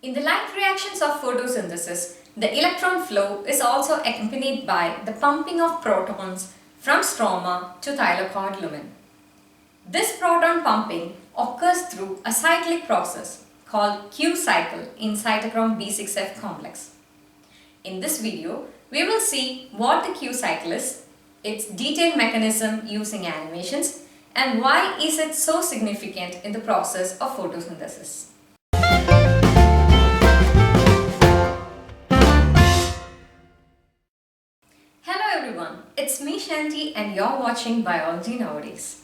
In the light reactions of photosynthesis, the electron flow is also accompanied by the pumping of protons from stroma to thylakoid lumen. This proton pumping occurs through a cyclic process called Q cycle in cytochrome B6F complex. In this video, we will see what the Q cycle is, its detailed mechanism using animations, and why is it so significant in the process of photosynthesis. Hello everyone, it's me Shanty and you're watching Biology Nowadays.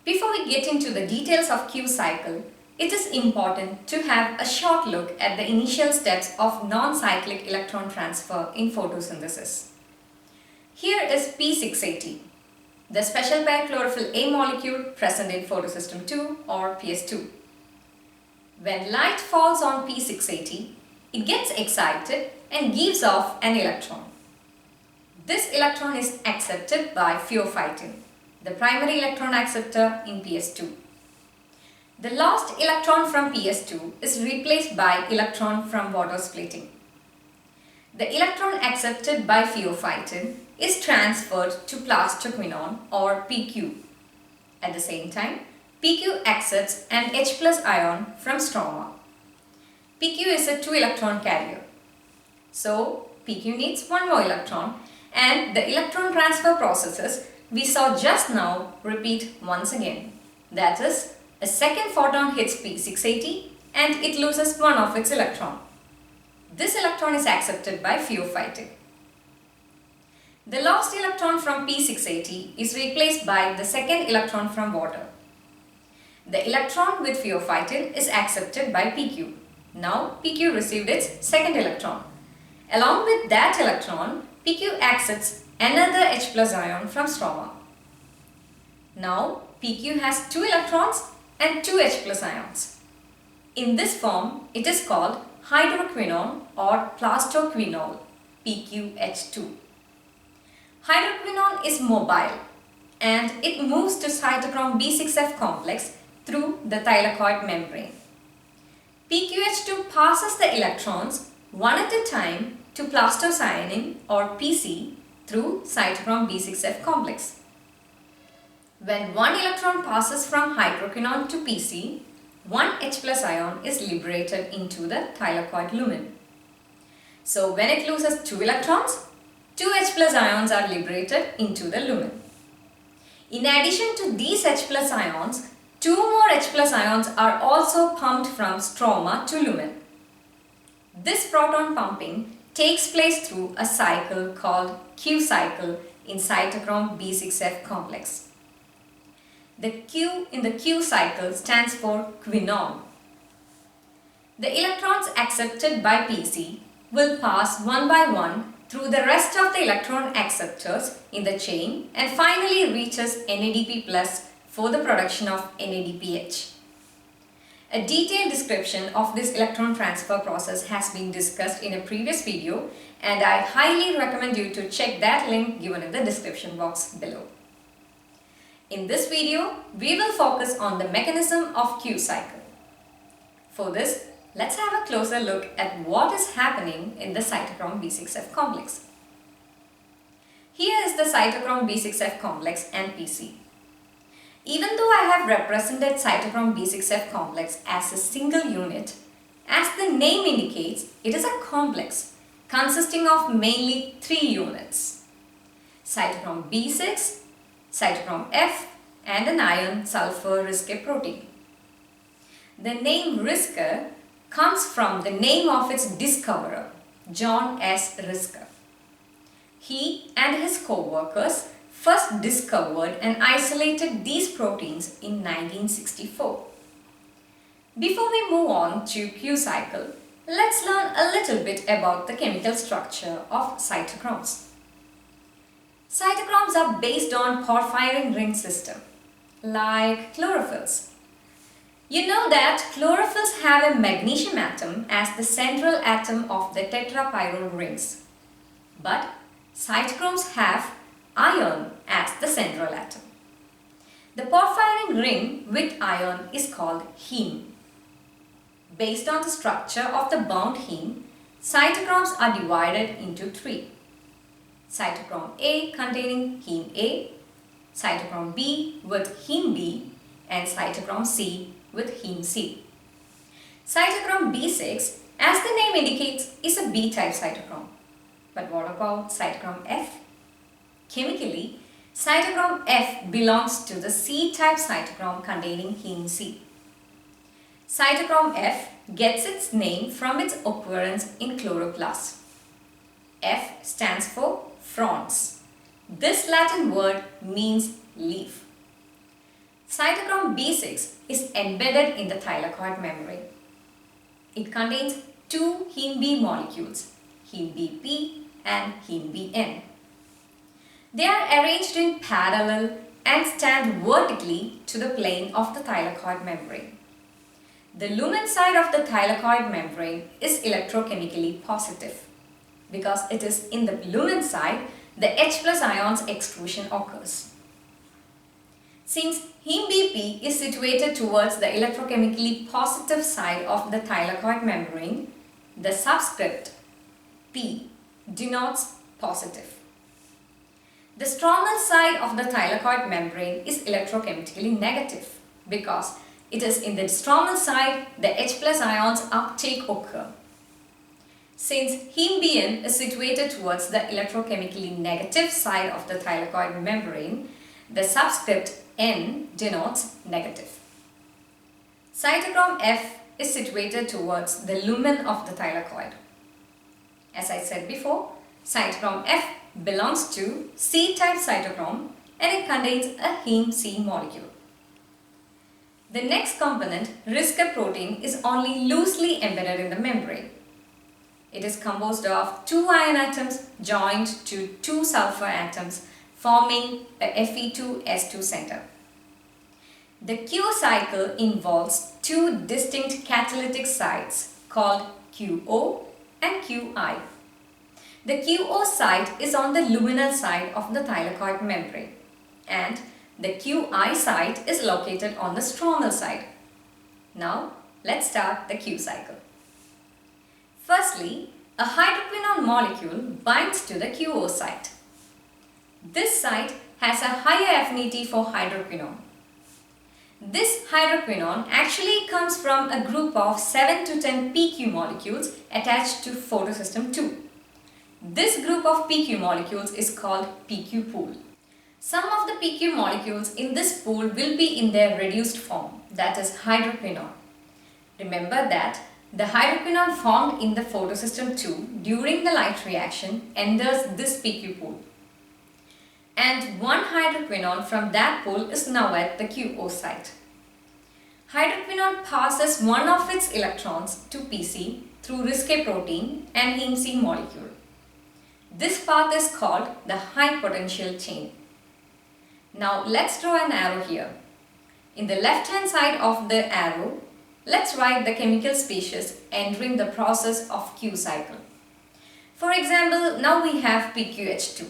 Before we get into the details of Q cycle, it is important to have a short look at the initial steps of non-cyclic electron transfer in photosynthesis. Here is P680, the special pair chlorophyll A molecule present in photosystem 2 or PS2. When light falls on P680, it gets excited and gives off an electron. This electron is accepted by pheophytin, the primary electron acceptor in PS2. The lost electron from PS2 is replaced by electron from water splitting. The electron accepted by pheophytin is transferred to plastoquinone or PQ. At the same time, PQ accepts an H+ ion from stroma. PQ is a 2-electron carrier. So, PQ needs one more electron, and the electron transfer processes we saw just now repeat once again. That is, a second photon hits P680 and it loses one of its electron. This electron is accepted by pheophytin. The lost electron from P680 is replaced by the second electron from water. The electron with pheophytin is accepted by PQ. Now PQ received its second electron. Along with that electron, PQ accepts another H+ ion from stroma. Now PQ has 2 electrons and 2 H+ ions. In this form, it is called hydroquinone or plastoquinol, PQH2. Hydroquinone is mobile and it moves to cytochrome B6F complex through the thylakoid membrane. PQH2 passes the electrons one at a time to plastocyanin or PC through cytochrome B6F complex. When one electron passes from hydroquinone to PC, one H+ ion is liberated into the thylakoid lumen. So when it loses 2 electrons, 2 H+ ions are liberated into the lumen. In addition to these H+ ions, 2 more H+ ions are also pumped from stroma to lumen. This proton pumping takes place through a cycle called Q cycle in cytochrome B6F complex. The Q in the Q cycle stands for quinone. The electrons accepted by PC will pass one by one through the rest of the electron acceptors in the chain and finally reaches NADP+ for the production of NADPH. A detailed description of this electron transfer process has been discussed in a previous video, and I highly recommend you to check that link given in the description box below. In this video, we will focus on the mechanism of Q cycle. For this, let's have a closer look at what is happening in the cytochrome B6F complex. Here is the cytochrome B6F complex and PC. Even though I have represented cytochrome B6F complex as a single unit, as the name indicates, it is a complex consisting of mainly 3 units: cytochrome B6, cytochrome F, and an iron sulfur Risker protein. The name Risker comes from the name of its discoverer, John S. Risker. He and his co-workers first discovered and isolated these proteins in 1964. Before we move on to Q cycle, let's learn a little bit about the chemical structure of cytochromes. Cytochromes are based on porphyrin ring system, like chlorophylls. You know that chlorophylls have a magnesium atom as the central atom of the tetrapyrrole rings, but cytochromes have iron as the central atom. The porphyrin ring with iron is called heme. Based on the structure of the bound heme, cytochromes are divided into three. Cytochrome A containing heme A, cytochrome B with heme B, and cytochrome C with heme C. Cytochrome B6, as the name indicates, is a B-type cytochrome. But what about cytochrome F? Chemically, cytochrome F belongs to the C-type cytochrome containing heme C. Cytochrome F gets its name from its occurrence in chloroplast. F stands for frons. This Latin word means leaf. Cytochrome B6 is embedded in the thylakoid membrane. It contains two heme B molecules, heme BP and heme BN. They are arranged in parallel and stand vertically to the plane of the thylakoid membrane. The lumen side of the thylakoid membrane is electrochemically positive. Because it is in the lumen side, the H+ ions extrusion occurs. Since heme BP is situated towards the electrochemically positive side of the thylakoid membrane, the subscript P denotes positive. The stromal side of the thylakoid membrane is electrochemically negative because it is in the stromal side the H+ ions uptake occur. Since heme BN is situated towards the electrochemically negative side of the thylakoid membrane, the subscript N denotes negative. Cytochrome F is situated towards the lumen of the thylakoid. As I said before, cytochrome F belongs to C-type cytochrome and it contains a heme C molecule. The next component, risca protein, is only loosely embedded in the membrane. It is composed of two iron atoms joined to two sulfur atoms, forming a Fe2S2 center. The Q cycle involves two distinct catalytic sites called QO and QI. The QO site is on the luminal side of the thylakoid membrane and the QI site is located on the stromal side. Now let's start the Q cycle. Firstly, a hydroquinone molecule binds to the QO site. This site has a higher affinity for hydroquinone. This hydroquinone actually comes from a group of 7 to 10 PQ molecules attached to photosystem 2. This group of PQ molecules is called PQ pool. Some of the PQ molecules in this pool will be in their reduced form, that is hydroquinone. Remember that the hydroquinone formed in the photosystem 2 during the light reaction enters this PQ pool. And one hydroquinone from that pool is now at the QO site. Hydroquinone passes one of its electrons to PC through risca protein and heme C molecule. This path is called the high potential chain. Now let's draw an arrow here. In the left hand side of the arrow, let's write the chemical species entering the process of Q cycle. For example, now we have PQH2.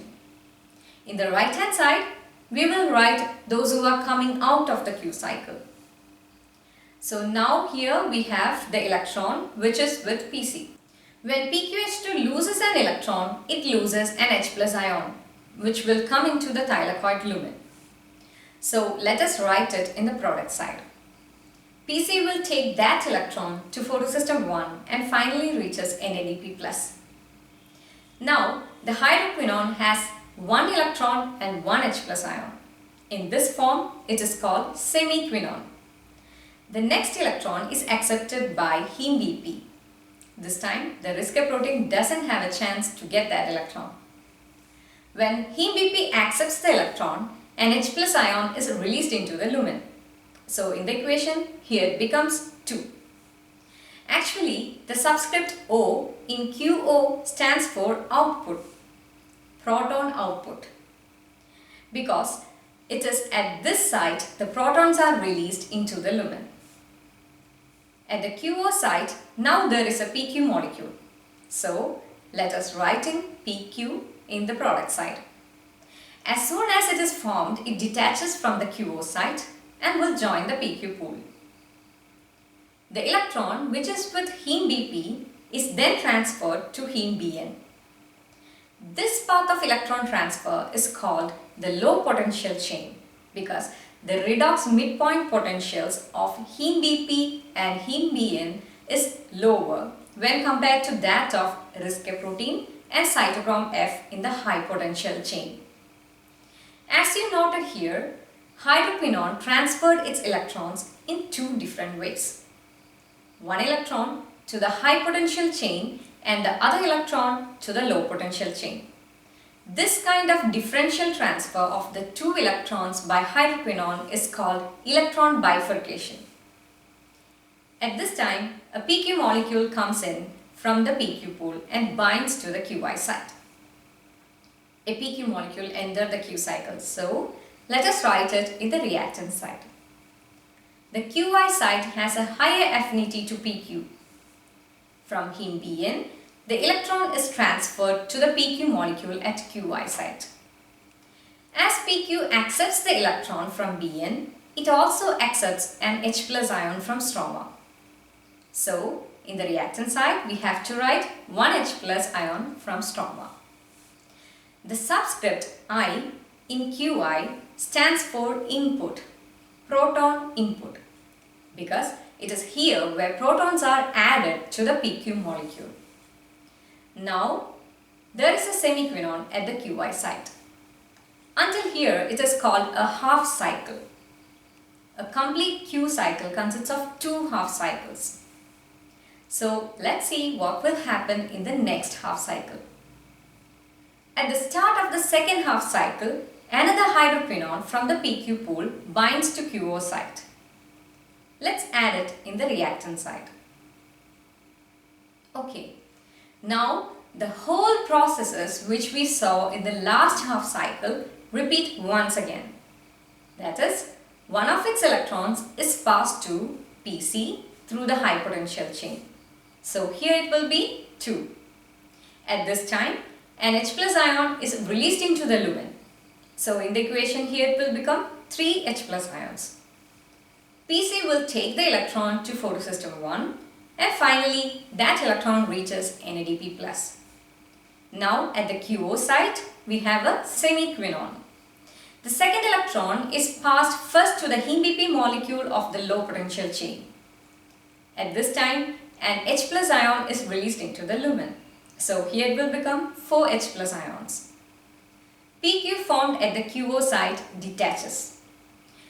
In the right hand side, we will write those who are coming out of the Q cycle. So now here we have the electron which is with PC. When PQH2 loses an electron, it loses an H+ ion which will come into the thylakoid lumen. So let us write it in the product side. PC will take that electron to photosystem 1 and finally reaches NADP+. Now the hydroquinone has one electron and one H+ ion. In this form, it is called semiquinone. The next electron is accepted by heme BP. This time, the risca protein doesn't have a chance to get that electron. When heme BP accepts the electron, an H+ ion is released into the lumen. So in the equation, here it becomes 2. Actually, the subscript O in QO stands for output, proton output. Because it is at this site the protons are released into the lumen. At the QO site, now there is a PQ molecule. So let us write in PQ in the product side. As soon as it is formed, it detaches from the QO site and will join the PQ pool. The electron which is with heme BP is then transferred to heme BN. This path of electron transfer is called the low potential chain because the redox midpoint potentials of heme BP and heme BN is lower when compared to that of risc protein and cytochrome F in the high potential chain. As you noted here, hydroquinone transferred its electrons in two different ways. One electron to the high potential chain and the other electron to the low potential chain. This kind of differential transfer of the two electrons by hydroquinone is called electron bifurcation. At this time, a PQ molecule comes in from the PQ pool and binds to the QI site. A PQ molecule enters the Q cycle, so let us write it in the reactant site. The QI site has a higher affinity to PQ. From heme BN, the electron is transferred to the PQ molecule at QI site. As PQ accepts the electron from BN, it also accepts an H+ ion from stroma. So, in the reactant side, we have to write one H+ ion from stroma. The subscript I in QI stands for input, proton input, because it is here where protons are added to the PQ molecule. Now, there is a semiquinone at the QI site. Until here, it is called a half cycle. A complete Q cycle consists of two half cycles. So, let's see what will happen in the next half cycle. At the start of the second half cycle, another hydroquinone from the PQ pool binds to QO site. Let's add it in the reactant site. Okay, now the whole processes which we saw in the last half cycle repeat once again. That is, one of its electrons is passed to PC through the high potential chain. So here it will be 2. At this time, an H+ ion is released into the lumen. So in the equation here it will become 3 H+ ions. PC will take the electron to photosystem 1 and finally that electron reaches NADP+. Now at the QO site we have a semiquinone. The second electron is passed first to the heme BP molecule of the low potential chain. At this time an H+ ion is released into the lumen. So here it will become 4 H+ ions. PQ formed at the QO site detaches.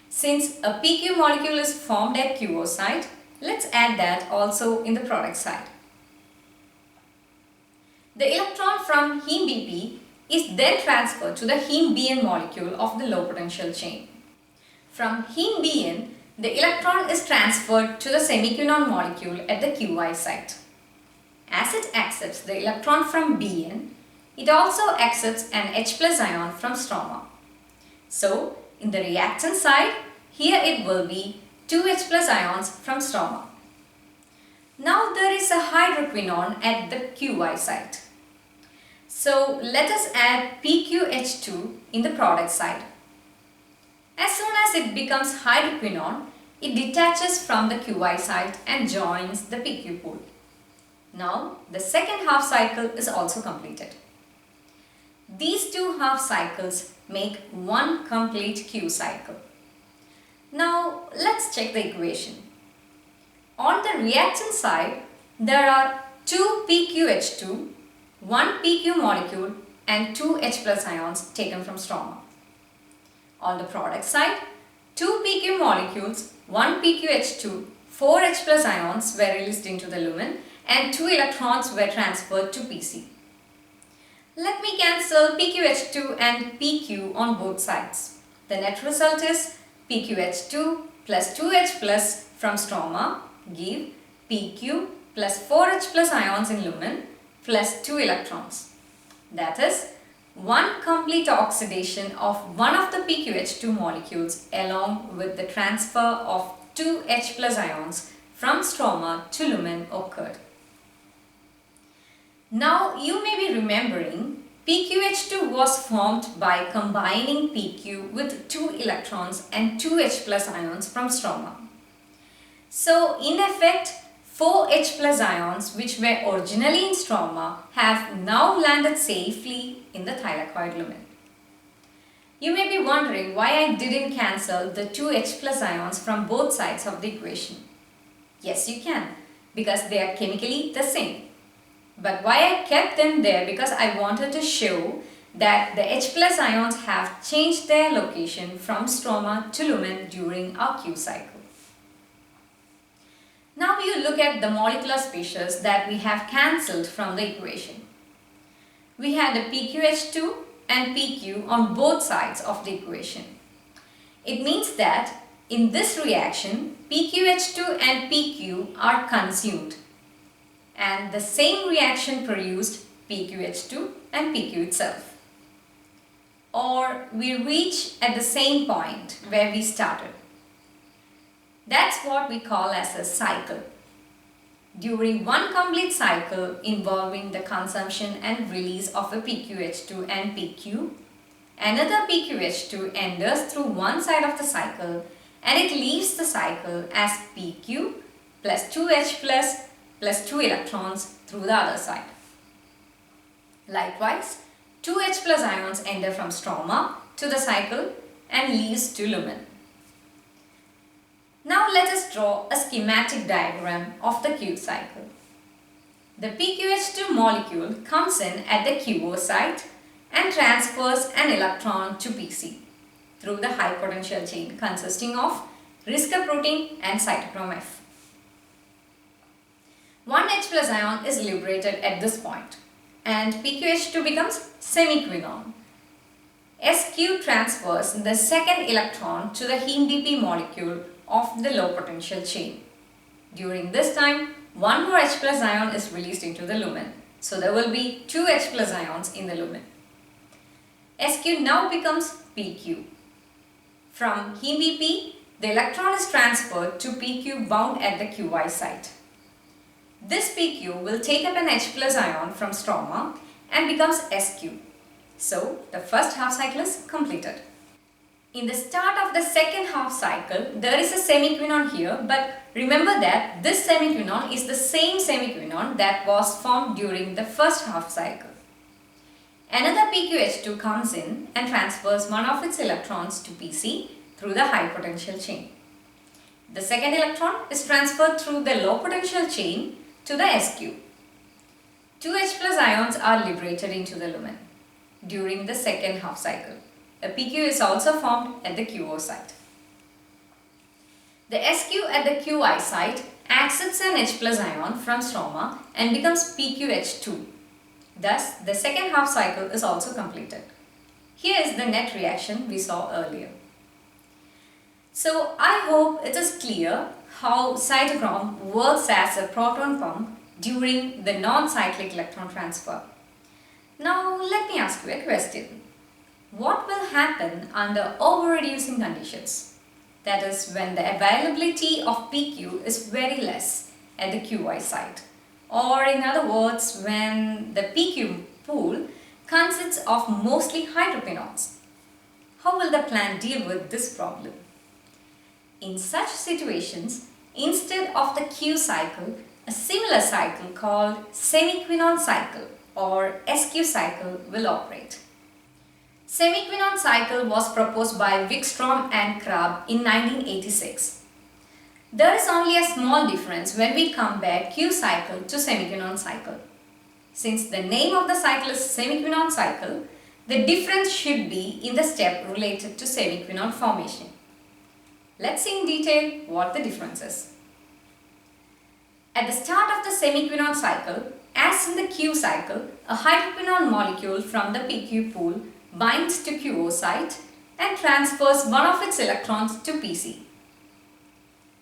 Since a PQ molecule is formed at QO site, let's add that also in the product side. The electron from heme BP is then transferred to the heme BN molecule of the low potential chain. From heme BN, the electron is transferred to the semiquinone molecule at the QI site. As it accepts the electron from BN, it also accepts an H+ ion from stroma. So, in the reactant side, here it will be 2 H+ ions from stroma. Now there is a hydroquinone at the QI site. So, let us add PQH2 in the product side. As soon as it becomes hydroquinone, it detaches from the QI site and joins the PQ pool. Now, the second half cycle is also completed. These two half cycles make one complete Q cycle. Now, let's check the equation. On the reactant side, there are 2 PQH2, 1 PQ molecule and 2 H+ ions taken from stroma. On the product side, 2 PQ molecules, 1 PQH2, 4 H+ ions were released into the lumen and 2 electrons were transferred to PC. Let me cancel PQH2 and PQ on both sides. The net result is PQH2 plus 2H+ from stroma give PQ plus 4H+ ions in lumen plus 2 electrons. That is, one complete oxidation of one of the PQH2 molecules along with the transfer of 2 H+ ions from stroma to lumen occurred. Now you may be remembering PQH2 was formed by combining PQ with 2 electrons and 2 H+ ions from stroma. So in effect, 4 H plus ions which were originally in stroma have now landed safely in the thylakoid lumen. You may be wondering why I didn't cancel the 2 H plus ions from both sides of the equation. Yes, you can, because they are chemically the same. But why I kept them there, because I wanted to show that the H plus ions have changed their location from stroma to lumen during our Q cycle. Now you look at the molecular species that we have cancelled from the equation. We had a PQH2 and PQ on both sides of the equation. It means that in this reaction, PQH2 and PQ are consumed, and the same reaction produced PQH2 and PQ itself. Or we reach at the same point where we started. That's what we call as a cycle. During one complete cycle involving the consumption and release of a PQH2 and PQ, another PQH2 enters through one side of the cycle and it leaves the cycle as PQ plus 2H plus 2 electrons through the other side. Likewise, 2H plus ions enter from stroma to the cycle and leaves to lumen. Now let us draw a schematic diagram of the Q cycle. The PQH2 molecule comes in at the QO site and transfers an electron to PC through the high potential chain consisting of Risker protein and cytochrome F. One H plus ion is liberated at this point and PQH2 becomes semiquinone. SQ transfers the second electron to the heme BP molecule of the low potential chain. During this time, one more H plus ion is released into the lumen. So there will be 2 H plus ions in the lumen. SQ now becomes PQ. From heme BP, the electron is transferred to PQ bound at the QI site. This PQ will take up an H plus ion from stroma and becomes SQ. So the first half cycle is completed. In the start of the second half cycle, there is a semiquinone here, but remember that this semiquinone is the same semiquinone that was formed during the first half cycle. Another PQH2 comes in and transfers one of its electrons to PC through the high potential chain. The second electron is transferred through the low potential chain to the SQ. 2 H plus ions are liberated into the lumen during the second half cycle. A PQ is also formed at the QO site. The SQ at the QI site accepts an H plus ion from stroma and becomes PQH2. Thus, the second half cycle is also completed. Here is the net reaction we saw earlier. So, I hope it is clear how cytochrome works as a proton pump during the non-cyclic electron transfer. Now, let me ask you a question. What will happen under overreducing conditions? That is, when the availability of PQ is very less at the QI site. Or in other words, when the PQ pool consists of mostly hydroquinones. How will the plant deal with this problem? In such situations, instead of the Q cycle, a similar cycle called Semiquinone cycle or SQ cycle will operate. Semiquinone cycle was proposed by Wikström and Krab in 1986. There is only a small difference when we compare Q cycle to semiquinone cycle. Since the name of the cycle is semiquinone cycle, the difference should be in the step related to semiquinone formation. Let's see in detail what the difference is. At the start of the semiquinone cycle, as in the Q cycle, a hydroquinone molecule from the PQ pool binds to QO site and transfers one of its electrons to PC.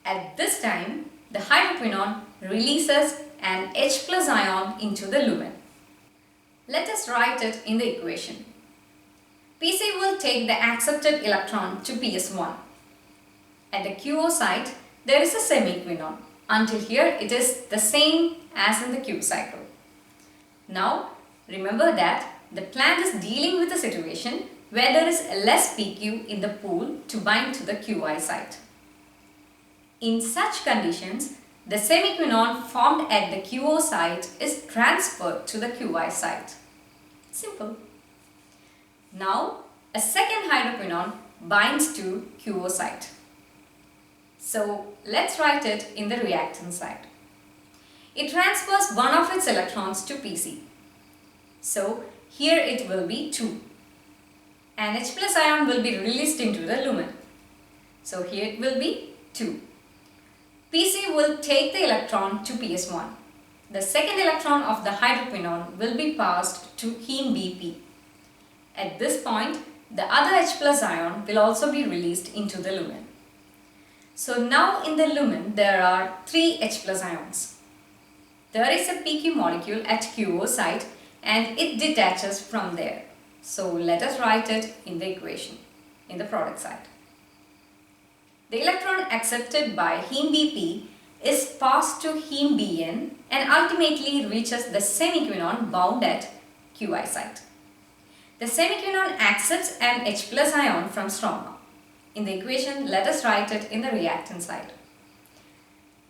At this time, the hydroquinone releases an H plus ion into the lumen. Let us write it in the equation. PC will take the accepted electron to PS1. At the QO site, there is a semiquinone. Until here, it is the same as in the Q cycle. Now, remember that the plant is dealing with a situation where there is less PQ in the pool to bind to the QI site. In such conditions, the semiquinone formed at the QO site is transferred to the QI site. Simple. Now, a second hydroquinone binds to QO site. So, let's write it in the reactant side. It transfers one of its electrons to PC. So, here it will be 2. An H plus ion will be released into the lumen. So, here it will be 2. PC will take the electron to PS1. The second electron of the hydroquinone will be passed to heme BP. At this point, the other H plus ion will also be released into the lumen. So now in the lumen there are 3 H plus ions. There is a PQ molecule at QO site and it detaches from there. So let us write it in the equation, in the product side. The electron accepted by heme BP is passed to heme BN and ultimately reaches the semiquinone bound at QI site. The semiquinone accepts an H plus ion from stroma. In the equation, let us write it in the reactant side.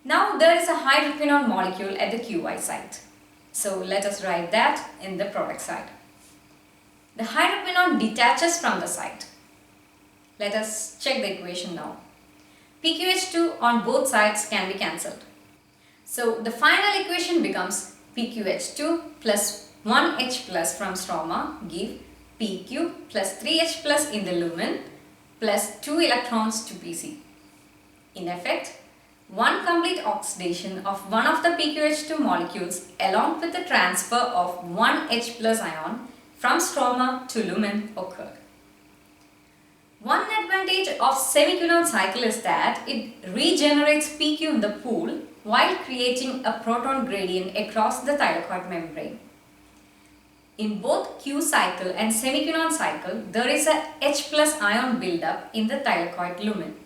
Now there is a hydroquinone molecule at the QI site. So let us write that in the product side. The hydroquinone detaches from the site. Let us check the equation now. PQH2 on both sides can be cancelled. So the final equation becomes PQH2 plus 1H plus from stroma give PQ plus 3H plus in the lumen plus 2 electrons to PC. In effect, one complete oxidation of one of the PQH2 molecules along with the transfer of one H plus ion from stroma to lumen occurred. One advantage of semiquinone cycle is that it regenerates PQ in the pool while creating a proton gradient across the thylakoid membrane. In both Q cycle and semiquinone cycle, there is a H plus ion buildup in the thylakoid lumen.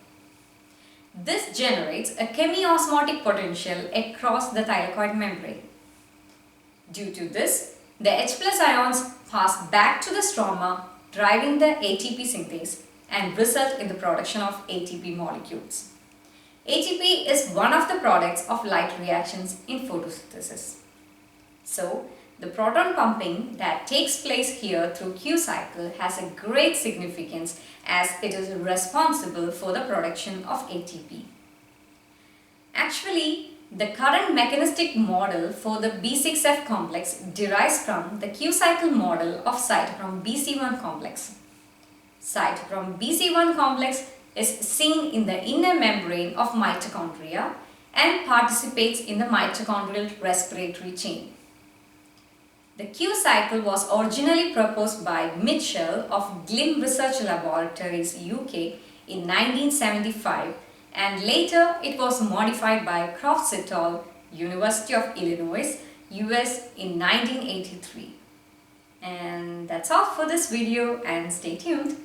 This generates a chemiosmotic potential across the thylakoid membrane. Due to this, the H plus ions pass back to the stroma, driving the ATP synthase and result in the production of ATP molecules. ATP is one of the products of light reactions in photosynthesis. So, the proton pumping that takes place here through Q cycle has a great significance as it is responsible for the production of ATP. Actually, the current mechanistic model for the B6F complex derives from the Q cycle model of cytochrome BC1 complex. Cytochrome BC1 complex is seen in the inner membrane of mitochondria and participates in the mitochondrial respiratory chain. The Q cycle was originally proposed by Mitchell of Glim Research Laboratories, UK in 1975 and later it was modified by Crofts et al., University of Illinois, US in 1983. And that's all for this video and stay tuned.